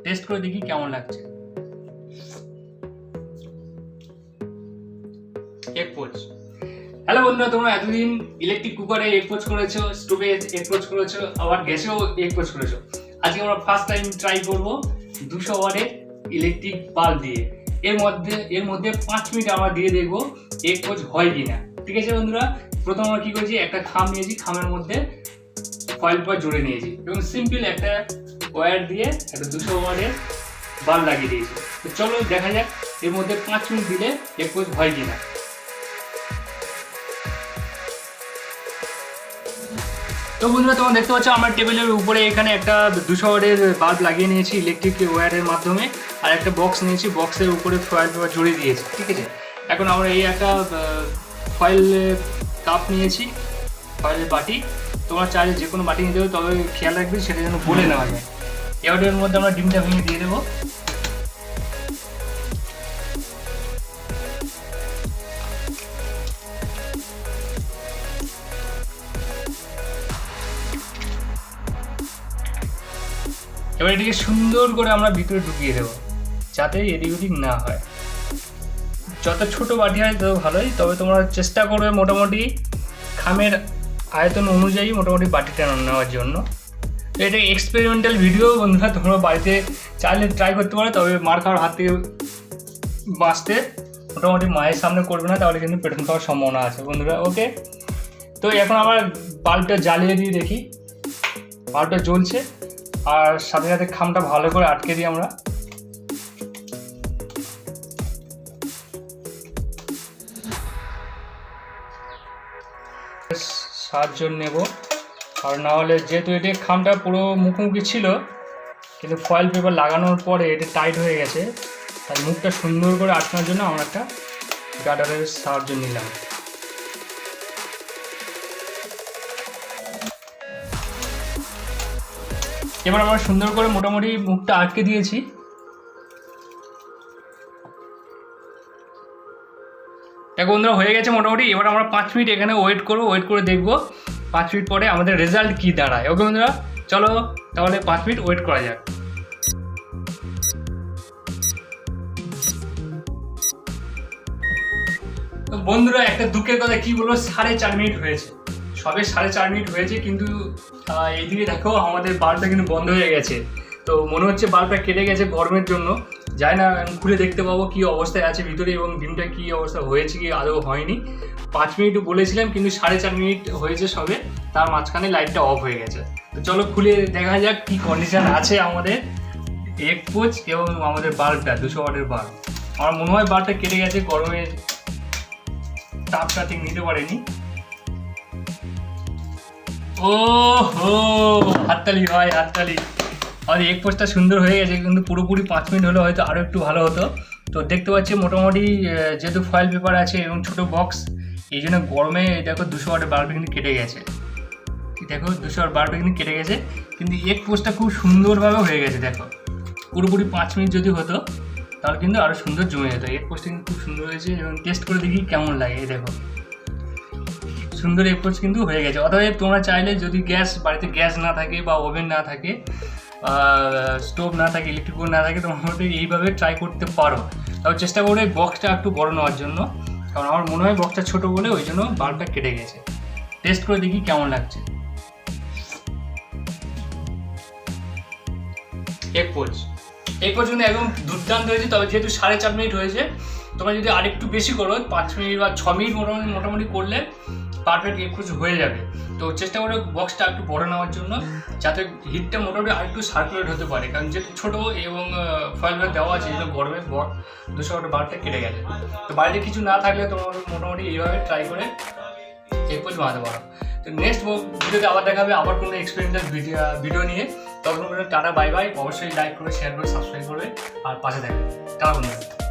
Test করে দেখি কেমন লাগছে। Egg poach. হ্যালো বন্ধুরা, তোমরা এতদিন ইলেকট্রিক কুকারে এগ পোচ করেছো, স্টোভে এগ পোচ করেছো, আবার গ্যাসেও এগ পোচ করেছো। আজকে আমরা ফার্স্ট টাইম ট্রাই করবো 200 ওয়াটের ইলেকট্রিক বাল্ব দিয়ে। এর মধ্যে 5 মিনিট আমরা দিয়ে দেখবো এগ পোচ হয় কিনা। ঠিক আছে বন্ধুরা, প্রথম আমরা কি করেছি, একটা খাম নিয়েছি, খামের মধ্যে ফয়েল পেপার জুড়ে নিয়েছি এবং সিম্পল একটা ওয়্যার দিয়ে একটা 200 ওয়াটের বাল্ব লাগিয়ে দিয়েছি। তো চলো দেখা যাক এর মধ্যে 5 মিনিট দিলে এগ পোচ হয় কিনা। তো বন্ধুরা, তোমরা দেখতে পাচ্ছ আমার টেবিলের উপরে এখানে একটা 200 ওয়াটের বাল্ব লাগিয়ে নিয়েছি ইলেকট্রিক ওয়্যারের মাধ্যমে, আর একটা বক্স নিয়েছি, বক্সের উপরে ফয়েল পেপার জড়িয়ে দিয়েছি। ঠিক আছে, এখন আমরা এই একটা ফয়েল কাপ নিয়েছি, ফয়েলের বাটি। তোমরা চাইলে যে কোনো বাটি নিতে হবে, তবে খেয়াল রাখবে সেটা যেন বলে নেওয়া যায়। এর মধ্যে আমরা ডিমটা ভেঙে দিয়ে দেবো। এবার এটিকে সুন্দর করে আমরা ভিতরে ঢুকিয়ে দেবো, যাতে এদিক ওদিক না হয়। যত ছোট বাটি হয় তত ভালোই, তবে তোমরা চেষ্টা করবে মোটামুটি খামের আয়তন অনুযায়ী মোটামুটি বাটিটা নেওয়ার জন্য। তো এটা এক্সপেরিমেন্টাল ভিডিও বন্ধুরা, তোমরা বাড়িতে চাইলে ট্রাই করতে পারো, তবে মার খাওয়ার হাত থেকে বাঁচতে মোটামুটি মায়ের সামনে করবে না, তাহলে কিন্তু পেটন খাওয়ার সম্ভাবনা আছে বন্ধুরা। ওকে, তো এখন আমার বাল্বটা জ্বালিয়ে দিয়ে দেখি, বাল্বটা জ্বলছে, আর সাথে সাথে খামটা ভালো করে আটকে দিই আমরা। সাহায্য নেব, আর না হলে যেহেতু এটি খামটা পুরো মুখোমুখি ছিল, কিন্তু ফয়েল পেপার লাগানোর পরে এটা টাইট হয়ে গেছে, তাই মুখটা সুন্দর করে আটকানোর জন্য আমরা একটা গার্ডারের সাহায্য নিলাম। এবার আমরা সুন্দর করে মোটামুটি মুখটা আটকে দিয়েছি। দেখো বন্ধুরা, হয়ে গেছে মোটামুটি। এবার আমরা 5 মিনিট এখানে ওয়েট করবো, ওয়েট করে দেখবো 5 মিনিট পরে আমাদের রেজাল্ট কি দাঁড়ায়। ওকে বন্ধুরা, চলো তাহলে 5 মিনিট ওয়েট করা যাক। তো বন্ধুরা, একটা দুঃখের কথা কি বলবো, 4.5 মিনিট হয়েছে, সবে 4.5 মিনিট হয়েছে, কিন্তু এইদিকে দেখো আমাদের বাল্বটা কিন্তু বন্ধ হয়ে গেছে। তো মনে হচ্ছে বাল্বটা কেটে গেছে গরমের জন্য, যাই না খুলে দেখতে পাবো কি অবস্থায় আছে ভিতরে এবং ডিমটা কি অবস্থা হয়েছে কি আদৌ হয়নি। 5 মিনিট বলেছিলাম, কিন্তু 4.5 মিনিট হয়েছে সবে, তার মাঝখানে লাইটটা অফ হয়ে গেছে। তো চলো খুলে দেখা যাক কি কন্ডিশন আছে আমাদের এগ পোচ এবং আমাদের বাল্বটা, 200 ওয়াটের বাল্ব। আমার মনে হয় বাল্বটা কেটে গেছে, গরমের তাপটা ঠিক নিতে পারেনি। ও হো, হাততালি ভাই, হাততালি। আমাদের এগ পোচটা সুন্দর হয়ে গেছে, কিন্তু পুরোপুরি 5 মিনিট হলে হয়তো আরও একটু ভালো হতো। তো দেখতে পাচ্ছি মোটামুটি, যেহেতু ফয়েল পেপার আছে এবং ছোটো বক্স, এই জন্য গরমে দেখো 200 ওয়াটের বাল্ব কিন্তু কেটে গেছে। দেখো 200 ওয়াট বাল্ব কিন্তু কেটে গেছে, কিন্তু এগ পোচটা খুব সুন্দরভাবে হয়ে গেছে। দেখো পুরোপুরি 5 মিনিট যদি হতো তাহলে কিন্তু আরও সুন্দর জমে যেত। এগ পোচটা কিন্তু খুব সুন্দর হয়েছে, এবং টেস্ট করে দেখি কেমন লাগে। দেখো সুন্দর এগ পোচ কিন্তু হয়ে গেছে। অতএব তোমরা চাইলে যদি বাড়িতে গ্যাস না থাকে বা ওভেন না থাকে, স্টোভ না থাকে, ইলেকট্রিক কুকার না থাকে, তোমরা এইভাবে ট্রাই করতে পারো। তবে চেষ্টা করবে বক্সটা একটু বড় নেওয়ার জন্য, কারণ আমার মনে হয় বক্সটা ছোটো বলে ওই জন্য বাল্বটা কেটে গেছে। টেস্ট করে দেখি কেমন লাগছে এগ পোচ। এগ পোচ কিন্তু একদম দুর্দান্ত হয়েছে, তবে যেহেতু 4.5 মিনিট হয়েছে, তোমরা যদি আরেকটু বেশি করো, 5 মিনিট বা 6 মিনিট মোটামুটি করলে পারফেক্ট এগ পোচ হয়ে যাবে। তো চেষ্টা করো বক্সটা একটু বড় নেওয়ার জন্য, যাতে হিটটা মোটামুটি আরেকটু সার্কুলেট হতে পারে, কারণ যেহেতু ছোটো এবং ফয়েল পেপার দেওয়া আছে, যেন গরমে 200 ওয়াটের বাল্বটা কেটে গেছে। তো বাড়িতে কিছু না থাকলে তোমরা মোটামুটি এইভাবে ট্রাই করে এগ পোচ বানাতে পারো। তো নেক্সট ভিডিওতে আবার দেখাবে আবার কোনো এক্সপেরিমেন্টাল ভিডিও নিয়ে। তখন টাটা, বাই বাই। অবশ্যই লাইক করে, শেয়ার করে, সাবস্ক্রাইব করবে আর পাশে থাকবে। টাটা বন্ধুরা।